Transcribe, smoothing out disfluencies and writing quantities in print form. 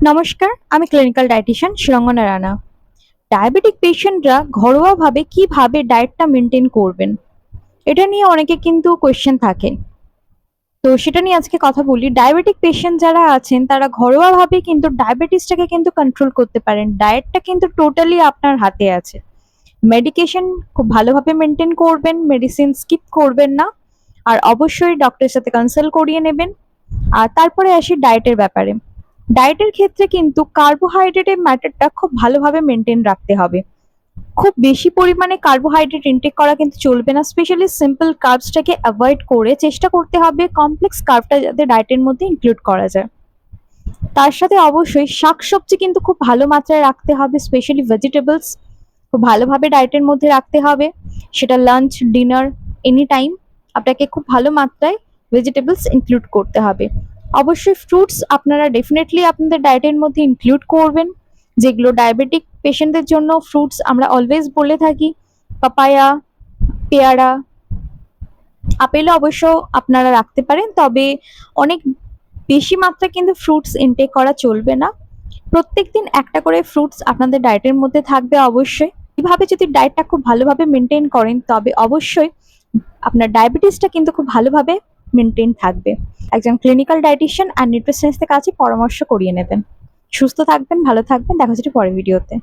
নমস্কার, আমি clinical dietician Surangana Rana. Diabetic পেশেন্টরা ঘরোয়াভাবে কিভাবে ডায়েটটা মেনটেন করবেন, এটা নিয়ে অনেকে কিন্তু কোয়েশ্চেন থাকে। তো সেটা নিয়ে আজকে কথা বলি। ডায়াবেটিক পেশেন্ট যারা আছেন তারা ঘরোয়াভাবে কিন্তু ডায়াবেটিসটাকে কিন্তু কন্ট্রোল করতে পারেন। ডায়েটটা কিন্তু টোটালি আপনার হাতে আছে। মেডিকেশন খুব ভালোভাবে মেনটেন করবেন, মেডিসিন স্কিপ করবেন না, আর অবশ্যই ডক্টরের সাথে কনসাল্ট করিয়ে নেবেন। আর তারপরে আসি ডায়েটের ব্যাপারে। ডায়েটের ক্ষেত্রে কিন্তু কার্বোহাইড্রেটের ম্যাটারটা খুব ভালোভাবে মেনটেন রাখতে হবে। খুব বেশি পরিমাণে কার্বোহাইড্রেট ইনটেক করা কিন্তু চলবে না। স্পেশালি সিম্পল কার্বসটাকে অ্যাভয়েড করে চেষ্টা করতে হবে কমপ্লেক্স কার্বটা যাতে ডায়েটের মধ্যে ইনক্লুড করা যায়। তার সাথে অবশ্যই শাকসবজি কিন্তু খুব ভালো মাত্রায় রাখতে হবে, স্পেশালি ভেজিটেবলস খুব ভালোভাবে ডায়েটের মধ্যে রাখতে হবে। সেটা লাঞ্চ, ডিনার, এনি টাইম আপনাকে খুব ভালো মাত্রায় ভেজিটেবলস ইনক্লুড করতে হবে। অবশ্যই ফ্রুটস আপনারা ডেফিনেটলি আপনাদের ডায়েটের মধ্যে ইনক্লুড করবেন, যেগুলো ডায়াবেটিক পেশেন্টদের জন্য ফ্রুটস আমরা অলওয়েজ বলে থাকি। পাপায়া, পেয়ারা, আপেলও অবশ্য আপনারা রাখতে পারেন, তবে অনেক বেশি মাত্রায় কিন্তু ফ্রুটস ইনটেক করা চলবে না। প্রত্যেকদিন একটা করে ফ্রুটস আপনাদের ডায়েটের মধ্যে থাকবে অবশ্যই। এইভাবে যদি ডায়েটটা খুব ভালোভাবে মেনটেন করেন তবে অবশ্যই আপনার ডায়াবেটিসটা কিন্তু খুব ভালোভাবে মেনটেন থাকবে। একজন ক্লিনিক্যাল ডায়েটিশিয়ান আর নিউট্রিশনিস্টের কাছে পরামর্শ করিয়ে নেবেন। সুস্থ থাকবেন, ভালো থাকবেন, দেখা হচ্ছে পরের ভিডিওতে।